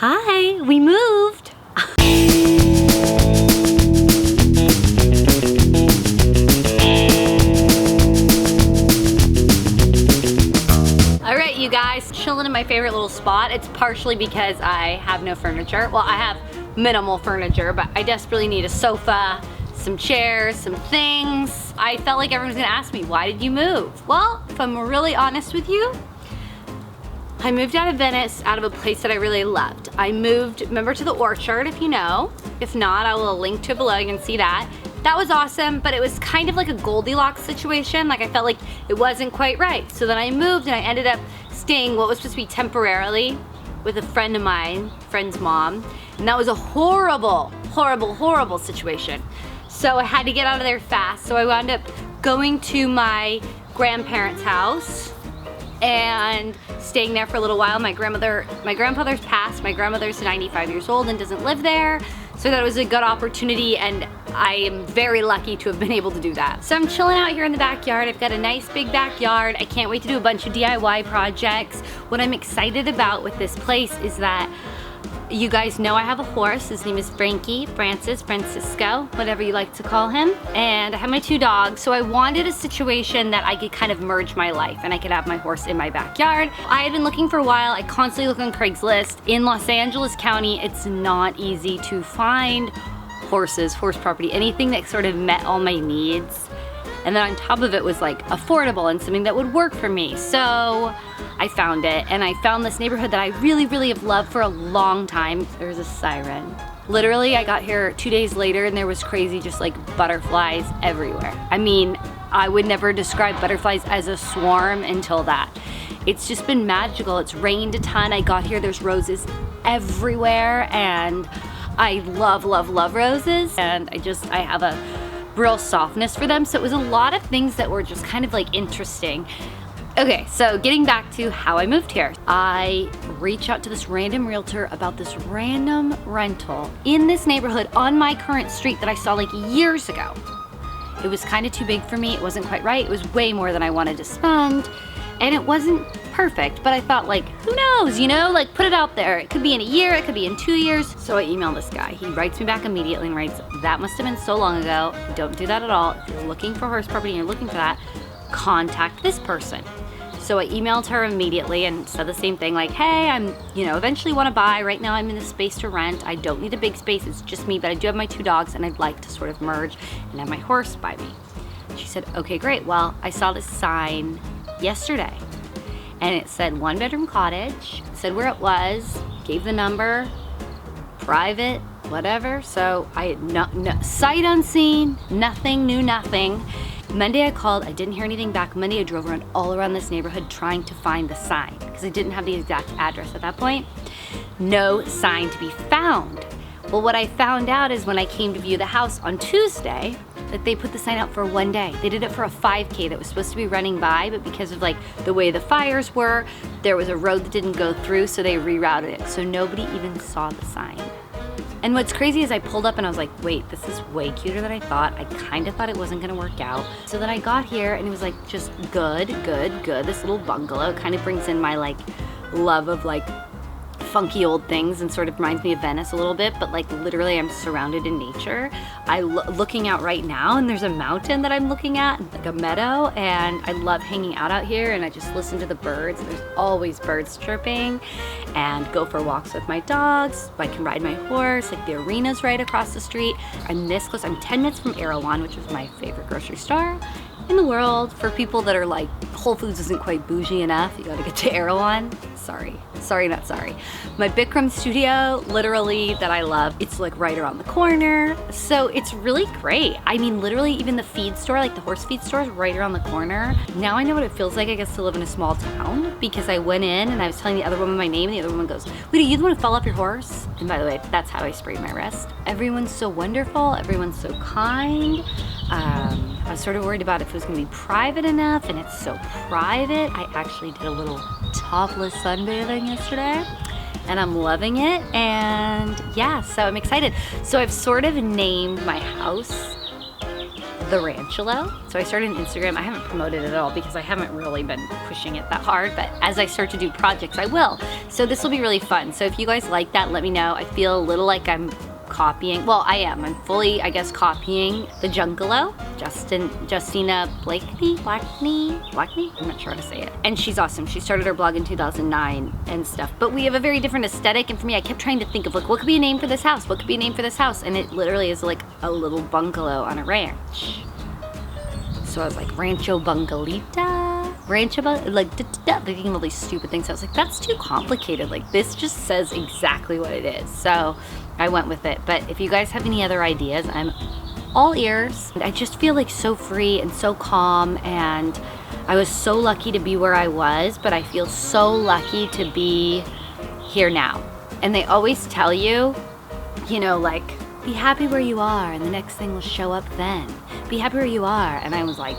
Hi, we moved. All right, you guys, chilling in my favorite little spot. It's partially because I have no furniture. Well, I have minimal furniture, but I desperately need a sofa, some chairs, some things. I felt like everyone's gonna ask me, why did you move? Well, if I'm really honest with you, I moved out of Venice, out of a place that I really loved. I moved, remember, to the Orchard, if you know. If not, I will link to it below, you can see that. That was awesome, but it was kind of like a Goldilocks situation. Like I felt like it wasn't quite right. So then I moved and I ended up staying what was supposed to be temporarily with a friend of mine, friend's mom. And that was a horrible, horrible, horrible situation. So I had to get out of there fast. So I wound up going to my grandparents' house and staying there for a little while. My grandfather's passed. My grandmother's 95 years old and doesn't live there. So that was a good opportunity, and I am very lucky to have been able to do that. So I'm chilling out here in the backyard. I've got a nice big backyard. I can't wait to do a bunch of DIY projects. What I'm excited about with this place is that you guys know I have a horse. His name is Frankie, Francisco, whatever you like to call him. And I have my 2 dogs. So I wanted a situation that I could kind of merge my life and I could have my horse in my backyard. I had been looking for a while. I constantly look on Craigslist. In Los Angeles County, it's not easy to find horses, horse property, anything that sort of met all my needs. And then on top of it was like affordable and something that would work for me. So I found it, and I found this neighborhood that I really, really have loved for a long time. There's a siren. Literally, I got here 2 days later and there was crazy, just like butterflies everywhere. I mean, I would never describe butterflies as a swarm until that. It's just been magical. It's rained a ton. I got here, there's roses everywhere, and I love, love, love roses. And I have a real softness for them. So it was a lot of things that were just kind of like interesting. Okay, so getting back to how I moved here. I reached out to this random realtor about this random rental in this neighborhood on my current street that I saw like years ago. It was kind of too big for me. It wasn't quite right. It was way more than I wanted to spend. And it wasn't perfect, but I thought, like, who knows, you know, like put it out there. It could be in a year, it could be in 2 years. So I emailed this guy. He writes me back immediately and writes, that must have been so long ago. Don't do that at all. If you're looking for horse property and you're looking for that, contact this person. So I emailed her immediately and said the same thing, like, hey, I'm, eventually want to buy. Right now I'm in a space to rent. I don't need a big space, it's just me, but I do have my 2 dogs and I'd like to sort of merge and have my horse by me. She said, okay, great. Well, I saw this sign yesterday and it said 1-bedroom cottage. It said where it was, gave the number, private, whatever. So I had no sight unseen, nothing, knew nothing. Monday I called, I didn't hear anything back. Monday I drove around all around this neighborhood trying to find the sign because I didn't have the exact address at that point. No sign to be found. Well, what I found out is when I came to view the house on Tuesday, that they put the sign out for 1 day. They did it for a 5K that was supposed to be running by, but because of like the way the fires were, there was a road that didn't go through, so they rerouted it. So nobody even saw the sign. And what's crazy is I pulled up and I was like, wait, this is way cuter than I thought. I kind of thought it wasn't gonna work out. So then I got here and it was like just good. This little bungalow kind of brings in my like love of like funky old things and sort of reminds me of Venice a little bit, but like literally I'm surrounded in nature. Looking out right now and there's a mountain that I'm looking at, like a meadow, and I love hanging out here and I just listen to the birds. There's always birds chirping, and go for walks with my dogs. I can ride my horse, like the arena's right across the street. I'm this close, I'm 10 minutes from Erewhon, which is my favorite grocery store in the world. For people that are like, Whole Foods isn't quite bougie enough, you gotta get to Erewhon. Sorry, not sorry. My Bikram studio, literally, that I love, it's like right around the corner. So it's really great. I mean, literally even the feed store, like the horse feed store is right around the corner. Now I know what it feels like, I guess, to live in a small town, because I went in and I was telling the other woman my name and the other woman goes, wait, are you the one who fell off your horse? And by the way, that's how I sprained my wrist. Everyone's so wonderful, everyone's so kind. I was sort of worried about if it was gonna be private enough, and it's so private. I actually did a little topless sunbathing yesterday and I'm loving it, and yeah, so I'm excited. So I've sort of named my house the Ranchalow. So I started an Instagram. I haven't promoted it at all because I haven't really been pushing it that hard, but as I start to do projects, I will. So this will be really fun. So if you guys like that, let me know. I feel a little like I'm copying, well, I am. I'm fully, I guess, copying the Jungalow. Justina Blakeney? I'm not sure how to say it. And she's awesome. She started her blog in 2009 and stuff. But we have a very different aesthetic, and for me, I kept trying to think of like, what could be a name for this house? What could be a name for this house? And it literally is like a little bungalow on a ranch. So I was like, Rancho Bungalita? Rancho, like, thinking all these stupid things. I was like, that's too complicated. Like, this just says exactly what it is. So I went with it. But if you guys have any other ideas, I'm all ears. I just feel like so free and so calm, and I was so lucky to be where I was, but I feel so lucky to be here now. And they always tell you, you know, like, be happy where you are and the next thing will show up then. Be happy where you are. And I was like,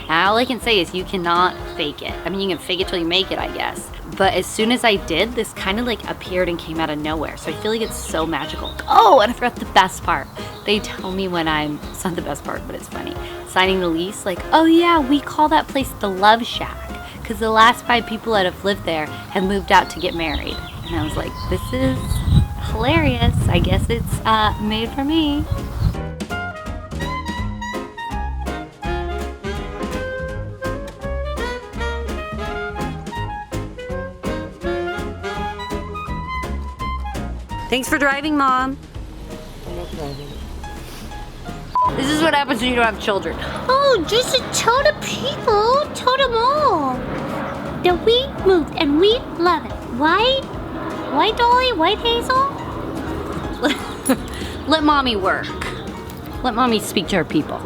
and all I can say is you cannot fake it. I mean, you can fake it till you make it, I guess. But as soon as I did, this kind of like appeared and came out of nowhere. So I feel like it's so magical. Oh, and I forgot the best part. They tell me when I'm, it's not the best part, but it's funny, signing the lease, like, oh yeah, we call that place the Love Shack, because the last 5 people that have lived there have moved out to get married. And I was like, this is hilarious. I guess it's made for me. Thanks for driving, Mom. No problem. This is what happens when you don't have children. Oh, just to tell the people, tell them all that we moved and we love it. White Dolly, White Hazel. Let Mommy work. Let Mommy speak to her people.